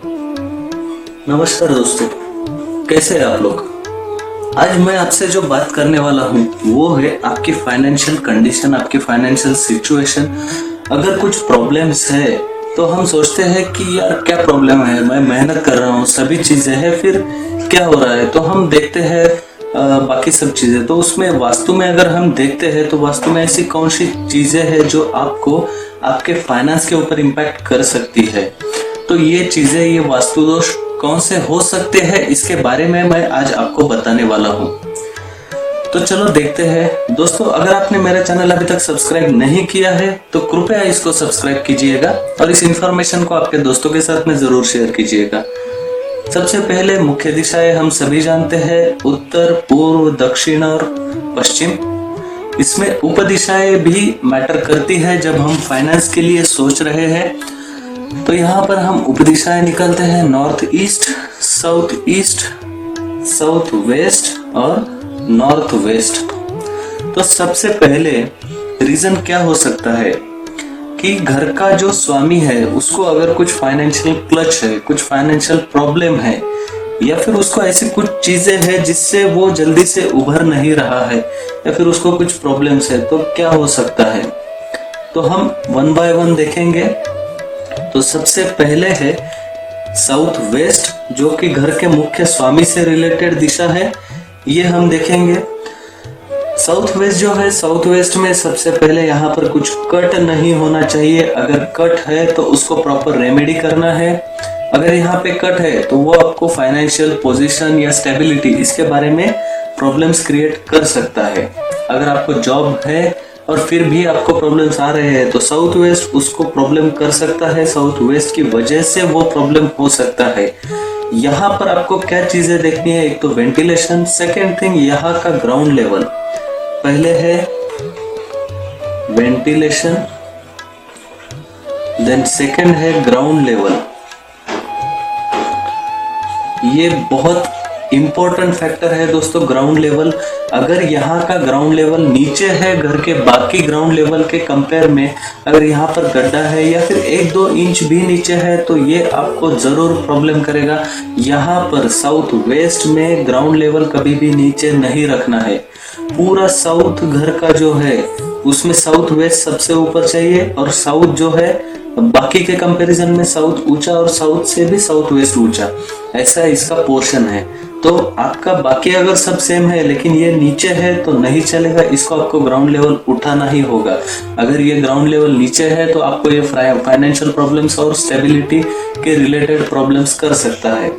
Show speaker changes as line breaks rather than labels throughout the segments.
नमस्कार दोस्तों, कैसे हैं आप लोग। आज मैं आपसे जो बात करने वाला हूँ वो है आपकी फाइनेंशियल कंडीशन, आपकी फाइनेंशियल सिचुएशन। अगर कुछ प्रॉब्लम्स है तो हम सोचते हैं कि यार क्या प्रॉब्लम है, मैं मेहनत कर रहा हूँ, सभी चीजें हैं, फिर क्या हो रहा है। तो हम देखते हैं बाकी सब चीजें। तो उसमें वास्तु में अगर हम देखते हैं तो वास्तु में ऐसी कौन सी चीजें हैं जो आपको आपके फाइनेंस के ऊपर इम्पैक्ट कर सकती है। तो ये चीजें, ये वास्तु दोष कौन से हो सकते हैं, इसके बारे में मैं आज आपको बताने वाला हूँ। तो चलो देखते हैं। दोस्तों, अगर आपने मेरा चैनल अभी तक सब्सक्राइब नहीं किया है तो कृपया इसको सब्सक्राइब कीजिएगा और इस इंफॉर्मेशन को आपके दोस्तों के साथ में जरूर शेयर कीजिएगा। सबसे पहले मुख्य दिशाएं हम सभी जानते हैं, उत्तर, पूर्व, दक्षिण और पश्चिम। इसमें उपदिशाएं भी मैटर करती है जब हम फाइनेंस के लिए सोच रहे हैं। तो यहाँ पर हम उपदिशाएं निकालते हैं, north east, south east, south west और नॉर्थ वेस्ट। तो सबसे पहले रीजन क्या हो सकता है कि घर का जो स्वामी है उसको अगर कुछ फाइनेंशियल क्लच है, कुछ फाइनेंशियल प्रॉब्लम है, या फिर उसको ऐसी कुछ चीजें हैं जिससे वो जल्दी से उभर नहीं रहा है, या फिर उसको कुछ प्रॉब्लम्स है, तो क्या हो सकता है। तो हम वन बाय वन देखेंगे। तो सबसे पहले है साउथ वेस्ट, जो कि घर के मुख्य स्वामी से रिलेटेड दिशा है, ये हम देखेंगे। साउथ वेस्ट जो है, साउथ वेस्ट में सबसे पहले यहाँ पर कुछ कट नहीं होना चाहिए। अगर कट है तो उसको प्रॉपर रेमेडी करना है। अगर यहाँ पे कट है तो वो आपको फाइनेंशियल पोजीशन या स्टेबिलिटी, इसके बारे में प्रॉब्लम्स क्रिएट कर सकता है। अगर आपको जॉब है और फिर भी आपको प्रॉब्लम्स आ रहे हैं तो साउथ वेस्ट उसको प्रॉब्लम कर सकता है। साउथ वेस्ट की वजह से वो प्रॉब्लम हो सकता है। यहाँ पर आपको क्या चीजें देखनी है, एक तो वेंटिलेशन, सेकेंड थिंग यहाँ का ग्राउंड लेवल। पहले है वेंटिलेशन, देन सेकेंड है ग्राउंड लेवल। ये बहुत इंपॉर्टेंट फैक्टर है दोस्तों, ग्राउंड लेवल। अगर यहाँ का ग्राउंड लेवल नीचे है घर के बाकी ग्राउंड लेवल के कंपेयर में, अगर यहाँ पर गड्ढा है या फिर 1-2 इंच भी नीचे है तो ये आपको जरूर प्रॉब्लम करेगा। यहाँ पर साउथ वेस्ट में ग्राउंड लेवल कभी भी नीचे नहीं रखना है। पूरा साउथ घर का जो है उसमें साउथ वेस्ट सबसे ऊपर चाहिए, और साउथ जो है बाकी के कंपैरिजन में साउथ ऊंचा और साउथ से भी साउथ वेस्ट ऊंचा, ऐसा इसका पोर्शन है। तो आपका बाकी अगर सब सेम है लेकिन ये नीचे है तो नहीं चलेगा, इसको आपको ग्राउंड लेवल उठाना ही होगा। अगर ये ग्राउंड लेवल नीचे है तो आपको ये फाइनेंशियल प्रॉब्लम्स और स्टेबिलिटी के रिलेटेड प्रॉब्लम्स कर सकता है।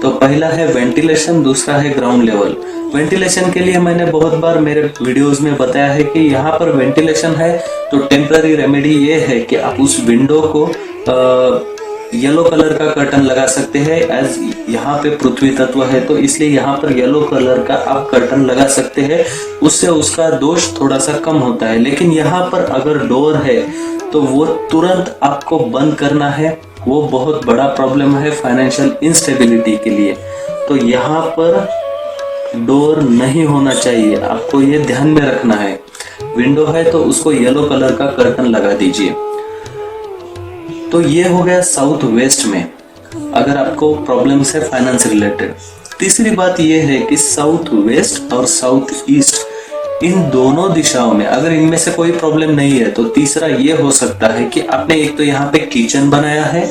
तो पहला है वेंटिलेशन, दूसरा है ग्राउंड लेवल। वेंटिलेशन के लिए मैंने बहुत बार मेरे वीडियोस में बताया है कि यहाँ पर वेंटिलेशन है तो टेम्पररी रेमेडी ये है कि आप उस विंडो को येलो कलर का कर्टन लगा सकते हैं। एज यहाँ पे पृथ्वी तत्व है तो इसलिए यहाँ पर येलो कलर का आप कर्टन लगा सकते हैं, उससे उसका दोष थोड़ा सा कम होता है। लेकिन यहाँ पर अगर डोर है तो वो तुरंत आपको बंद करना है, वो बहुत बड़ा प्रॉब्लम है फाइनेंशियल इंस्टेबिलिटी के लिए। तो यहाँ पर डोर नहीं होना चाहिए, आपको ये ध्यान में रखना है। विंडो है तो उसको येलो कलर का कर्टन लगा दीजिए। तो ये हो गया साउथ वेस्ट में अगर आपको प्रॉब्लम्स है फाइनेंस रिलेटेड। तीसरी बात ये है कि साउथ वेस्ट और साउथ ईस्ट, इन दोनों दिशाओं में अगर इनमें से कोई प्रॉब्लम नहीं है तो तीसरा ये हो सकता है कि आपने एक तो यहाँ पे किचन बनाया है,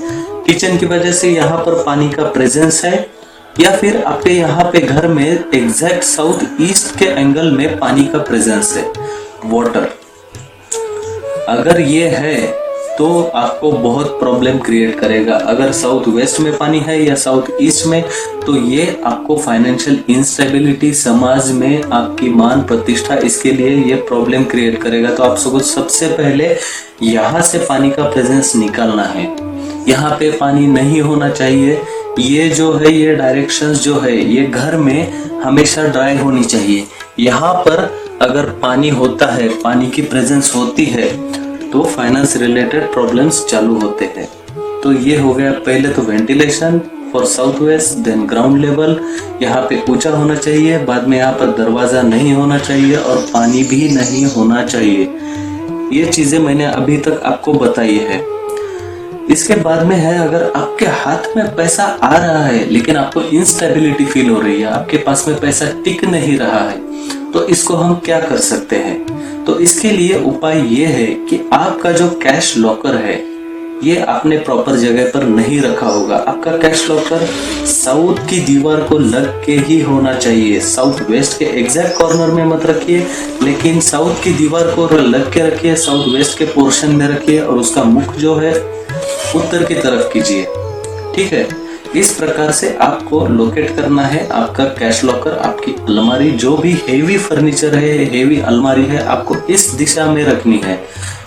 किचन की वजह से यहाँ पर पानी का प्रेजेंस है, या फिर आपके यहाँ पे घर में एग्जैक्ट साउथ ईस्ट के एंगल में पानी का प्रेजेंस है, वाटर। अगर ये है तो आपको बहुत प्रॉब्लम क्रिएट करेगा। अगर साउथ वेस्ट में पानी है या साउथ ईस्ट में तो ये आपको फाइनेंशियल इंस्टेबिलिटी, समाज में आपकी मान प्रतिष्ठा, इसके लिए ये प्रॉब्लम क्रिएट करेगा। तो आप सबसे पहले यहाँ से पानी का प्रेजेंस निकालना है। यहाँ पे पानी नहीं होना चाहिए। ये जो है, ये डायरेक्शंस जो है, ये घर में हमेशा ड्राई होनी चाहिए। यहाँ पर अगर पानी होता है, पानी की प्रेजेंस होती है तो फाइनेंस रिलेटेड प्रॉब्लम्स चालू होते हैं। तो ये हो गया पहले तो ventilation for south west, then ground level यहाँ पे ऊंचा होना चाहिए, बाद में यहाँ पर दरवाजा नहीं होना चाहिए और पानी भी नहीं होना चाहिए। ये चीजें मैंने अभी तक आपको बताई है। इसके बाद में है, अगर आपके हाथ में पैसा आ रहा है लेकिन आपको इंस्टेबिलिटी फील हो रही है, आपके पास में पैसा टिक नहीं रहा है, तो इसको हम क्या कर सकते हैं? तो इसके लिए उपाय ये है कि आपका जो कैश लॉकर है ये आपने प्रॉपर जगह पर नहीं रखा होगा। आपका कैश लॉकर साउथ की दीवार को लग के ही होना चाहिए। साउथ वेस्ट के एग्जैक्ट कॉर्नर में मत रखिए, लेकिन साउथ की दीवार को लग के रखिए, साउथ वेस्ट के पोर्शन में रखिए और उसका मुख जो है उत्तर की तरफ कीजिए। ठीक है, इस प्रकार से आपको लोकेट करना है आपका कैश लॉकर। आपकी अलमारी जो भी हेवी फर्नीचर है, हेवी अलमारी है, आपको इस दिशा में रखनी है।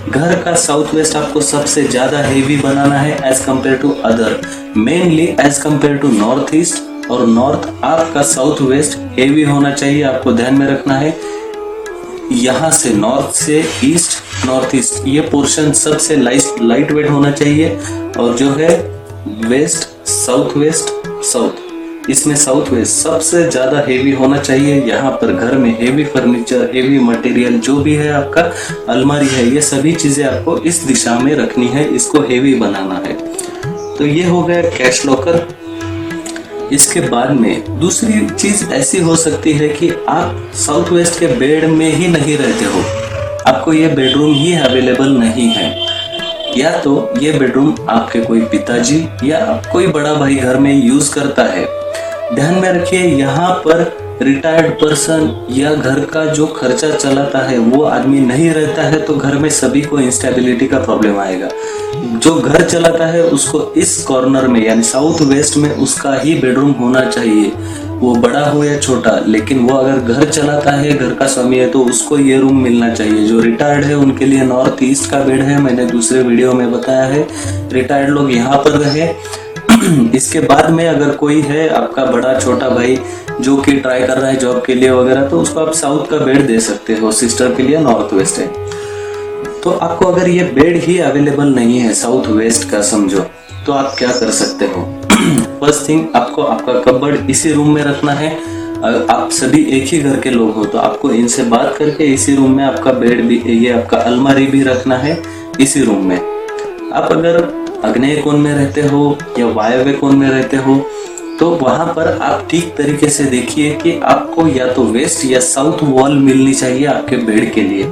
घर का साउथ वेस्ट आपको सबसे ज्यादा हेवी बनाना है as compare to other, mainly as compare to north east और नॉर्थ। आपका साउथ वेस्ट हेवी होना चाहिए, आपको ध्यान में रखना है। यहाँ से नॉर्थ से ईस्ट, नॉर्थ ईस्ट, ये पोर्शन सबसे लाइट वेट होना चाहिए। और जो है वेस्ट, साउथ वेस्ट, साउथ, इसमें साउथ वेस्ट सबसे ज्यादा हेवी होना चाहिए। यहाँ पर घर में हेवी फर्नीचर, हेवी मटेरियल जो भी है, आपका अलमारी है, ये सभी चीजें आपको इस दिशा में रखनी है, इसको हेवी बनाना है। तो ये हो गया कैश लॉकर। इसके बाद में दूसरी चीज ऐसी हो सकती है कि आप साउथ वेस्ट के बेड में ही नहीं रहते हो, आपको ये बेडरूम ही अवेलेबल नहीं है, या तो ये बेडरूम आपके कोई पिताजी या कोई बड़ा भाई घर में यूज करता है। ध्यान में रखिए, यहाँ पर रिटायर्ड पर्सन या घर का जो खर्चा चलाता है वो आदमी नहीं रहता है, तो घर में सभी को इंस्टेबिलिटी का प्रॉब्लम आएगा। जो घर चलाता है उसको इस कॉर्नर में यानी साउथ वेस्ट में उसका ही बेडरूम होना चाहिए, वो बड़ा हो या छोटा, लेकिन वो अगर घर चलाता है, घर का स्वामी है, तो उसको ये रूम मिलना चाहिए। जो रिटायर्ड है उनके लिए नॉर्थ ईस्ट का बेड है, मैंने दूसरे वीडियो में बताया है, रिटायर्ड लोग यहाँ पर रहे। इसके बाद में अगर कोई है आपका बड़ा छोटा भाई जो कि ट्राई कर रहा है जॉब के लिए वगैरह, तो उसको आप साउथ का बेड दे सकते हो, सिस्टर के लिए नॉर्थ वेस्ट है। तो आपको अगर ये बेड ही अवेलेबल नहीं है साउथ वेस्ट का समझो, तो आप क्या कर सकते हो? फर्स्ट थिंग, आपको आपका कबर्ड इसी रूम में रखना है। अगर आप सभी एक ही घर के लोग हो तो आपको इनसे बात करके इसी रूम में आपका बेड भी, ये आपका अलमारी भी रखना है इसी रूम में। आप अगर आग्नेय कोण में रहते हो या वायव्य कोण में रहते हो तो वहां पर आप ठीक तरीके से देखिए कि आपको या तो वेस्ट या साउथ वॉल मिलनी चाहिए आपके बेड के लिए।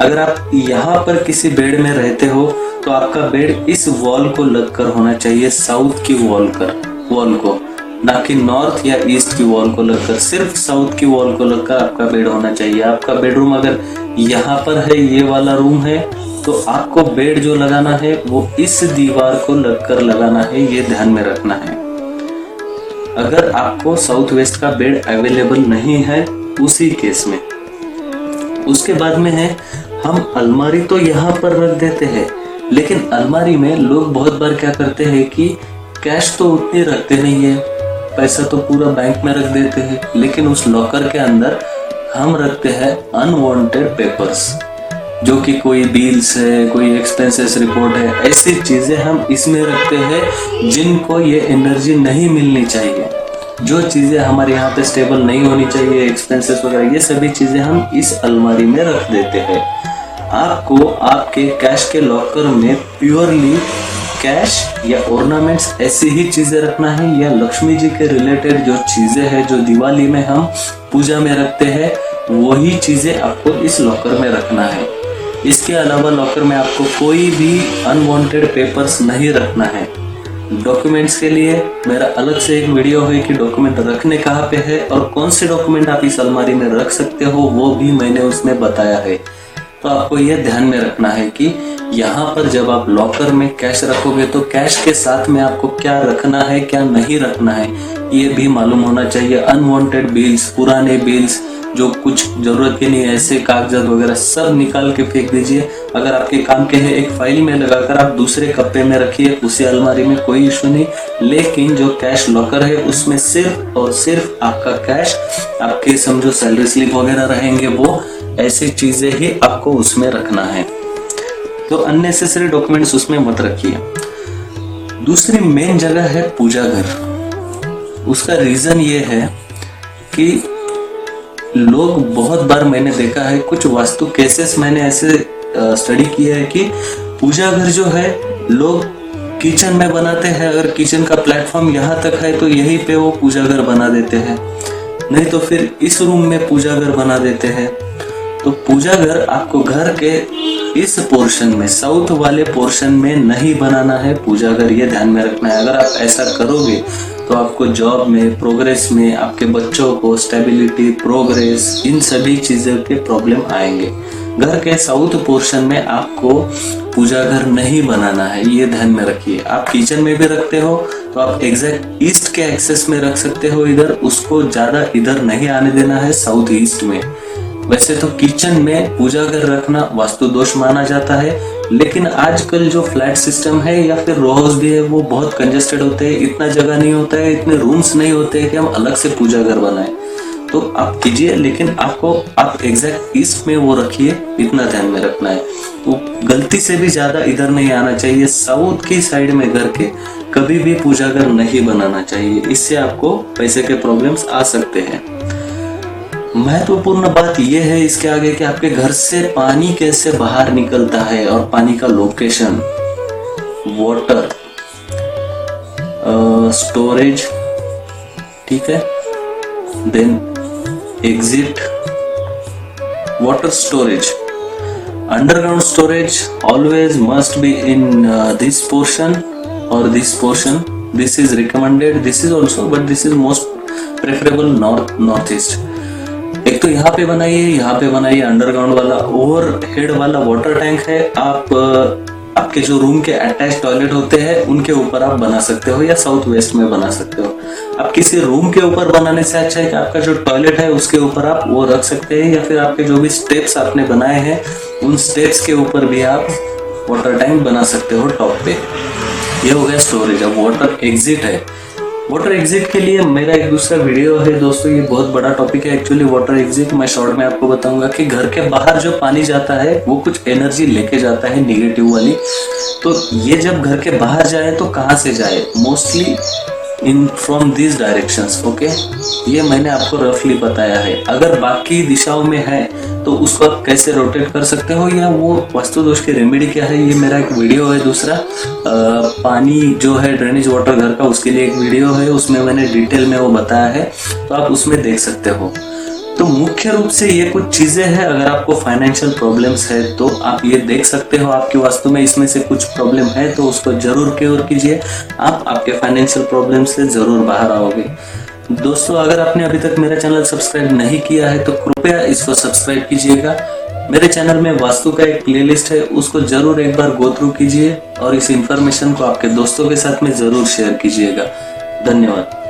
अगर आप यहाँ पर किसी बेड में रहते हो तो आपका बेड इस वॉल को लगकर होना चाहिए, साउथ की वॉल को, ना कि नॉर्थ या ईस्ट की वॉल को लगकर, सिर्फ साउथ की वॉल को लगकर आपका बेड होना चाहिए। आपका बेडरूम अगर यहाँ पर है, ये वाला रूम है, तो आपको बेड जो लगाना है वो इस दीवार को लगकर लगाना है, ये ध्यान में रखना है। अगर आपको साउथ वेस्ट का बेड अवेलेबल नहीं है उसी केस में। उसके बाद में है, हम अलमारी तो यहाँ पर रख देते हैं, लेकिन अलमारी में लोग बहुत बार क्या करते हैं कि कैश तो उतनी रखते नहीं है, पैसा तो पूरा बैंक में रख देते हैं, लेकिन उस लॉकर के अंदर हम रखते हैं अनवांटेड पेपर्स, जो कि कोई बिल्स है, कोई एक्सपेंसेस रिपोर्ट है, ऐसी चीजें हम इसमें रखते हैं जिनको ये एनर्जी नहीं मिलनी चाहिए। जो चीजें हमारे यहाँ पे स्टेबल नहीं होनी चाहिए, एक्सपेंसेस वगैरह, ये सभी चीजें हम इस अलमारी में रख देते हैं। आपको आपके कैश के लॉकर में प्योरली कैश या ऑर्नामेंट्स ऐसी ही चीजें रखना है, या लक्ष्मी जी के रिलेटेड जो चीजें हैं जो दिवाली में हम पूजा में रखते हैं, वही चीजें आपको इस लॉकर में रखना है। इसके अलावा लॉकर में आपको कोई भी अनवांटेड पेपर्स नहीं रखना है। डॉक्यूमेंट्स के लिए मेरा अलग से एक वीडियो है कि डॉक्यूमेंट रखने कहाँ पे है और कौन से डॉक्यूमेंट आप इस अलमारी में रख सकते हो, वो भी मैंने उसमें बताया है। तो आपको यह ध्यान में रखना है कि यहाँ पर जब आप लॉकर में कैश रखोगे तो कैश के साथ में आपको क्या रखना है, क्या नहीं रखना है, ये भी मालूम होना चाहिए। अनवांटेड बिल्स, पुराने बिल्स जो कुछ जरूरत के नहीं, ऐसे कागजात वगैरह सब निकाल के फेंक दीजिए। अगर आपके काम के है, एक फाइल में लगाकर आप दूसरे कप्पे में रखिए उसी अलमारी में, कोई इशू नहीं। लेकिन जो कैश लॉकर है उसमें सिर्फ और सिर्फ आपका कैश, आपके समझो सैलरी स्लिप वगैरह रहेंगे, वो ऐसी चीजें ही आपको उसमें रखना है। तो अननेसेसरी डॉक्यूमेंट्स उसमें मत रखिए। दूसरी मेन जगह है पूजा घर। उसका रीजन ये है कि लोग बहुत बार मैंने देखा है, कुछ वास्तु केसेस मैंने ऐसे स्टडी किया है कि पूजा घर जो है लोग किचन में बनाते हैं, अगर किचन का प्लेटफॉर्म यहाँ तक है तो यहीं पे वो पूजा घर बना देते हैं, नहीं तो फिर इस रूम में पूजा घर बना देते हैं। तो पूजा घर आपको घर के इस पोर्शन में, साउथ वाले पोर्शन में नहीं बनाना है पूजा घर, ये ध्यान में रखना है। अगर आप ऐसा करोगे तो आपको जॉब में, प्रोग्रेस में, आपके बच्चों को स्टेबिलिटी, प्रोग्रेस, इन सभी चीजों के प्रॉब्लम आएंगे। घर के साउथ पोर्शन में आपको पूजा घर नहीं बनाना है, ये ध्यान में रखिए। आप किचन में भी रखते हो तो आप एग्जैक्ट ईस्ट के एक्सेस में रख सकते हो इधर, उसको ज्यादा इधर नहीं आने देना है साउथ ईस्ट में। वैसे तो किचन में पूजा घर रखना वास्तु दोष माना जाता है, लेकिन आजकल जो फ्लैट सिस्टम है या फिर रो हाउस भी है वो बहुत कंजेस्टेड होते हैं, इतना जगह नहीं होता है, इतने रूम्स नहीं होते हैं कि हम अलग से पूजा घर बनाएं। तो आप कीजिए, लेकिन आप एग्जैक्ट ईस्ट में वो रखिए, इतना ध्यान में रखना है। तो गलती से भी ज्यादा इधर नहीं आना चाहिए, साउथ की साइड में घर के कभी भी पूजा घर नहीं बनाना चाहिए, इससे आपको पैसे के प्रॉब्लम्स आ सकते हैं। महत्वपूर्ण बात यह है इसके आगे कि आपके घर से पानी कैसे बाहर निकलता है और पानी का लोकेशन, वाटर स्टोरेज, ठीक है, then exit, water storage, underground storage always must be in this portion or this portion. This is recommended, this is also, but this is most preferable northeast. एक तो यहाँ पे बनाइए अंडरग्राउंड वाला। Over head वाला water tank है, आपके जो रूम के अटैच टॉयलेट होते हैं उनके ऊपर आप बना सकते हो या साउथ वेस्ट में बना सकते हो। आप किसी रूम के ऊपर बनाने से अच्छा है कि आपका जो टॉयलेट है उसके ऊपर आप वो रख सकते हैं, या फिर आपके जो भी स्टेप्स आपने बनाए हैं उन स्टेप्स के ऊपर भी आप वाटर टैंक बना सकते हो टॉप पे। ये हो गया स्टोरेज। अब वाटर एग्जिट है, वाटर एग्जिट के लिए मेरा एक दूसरा वीडियो है दोस्तों, ये बहुत बड़ा टॉपिक है एक्चुअली वाटर एग्जिट। मैं शॉर्ट में आपको बताऊंगा कि घर के बाहर जो पानी जाता है वो कुछ एनर्जी लेके जाता है निगेटिव वाली, तो ये जब घर के बाहर जाए तो कहाँ से जाए, mostly in from this directions, okay. ये मैंने आपको रफली बताया है। अगर बाकी दिशाओं में है तो उसको आप कैसे रोटेट कर सकते हो या वो वास्तु दोष की रेमेडी क्या है, ये मेरा एक वीडियो है दूसरा। पानी जो है ड्रेनेज वाटर घर का, उसके लिए एक वीडियो है, उसमें मैंने डिटेल में वो बताया है, तो आप उसमें देख सकते हो। तो मुख्य रूप से ये कुछ चीजें हैं। अगर आपको फाइनेंशियल प्रॉब्लम्स है तो आप ये देख सकते हो आपकी वास्तु में इसमें से कुछ प्रॉब्लम है तो उसको जरूर क्योर कीजिए, आप आपके फाइनेंशियल प्रॉब्लम से जरूर बाहर आओगे। दोस्तों, अगर आपने अभी तक मेरा चैनल सब्सक्राइब नहीं किया है तो कृपया इसको सब्सक्राइब कीजिएगा। मेरे चैनल में वास्तु का एक प्लेलिस्ट है, उसको जरूर एक बार गो थ्रू कीजिए और इस इंफॉर्मेशन को आपके दोस्तों के साथ में जरूर शेयर कीजिएगा। धन्यवाद।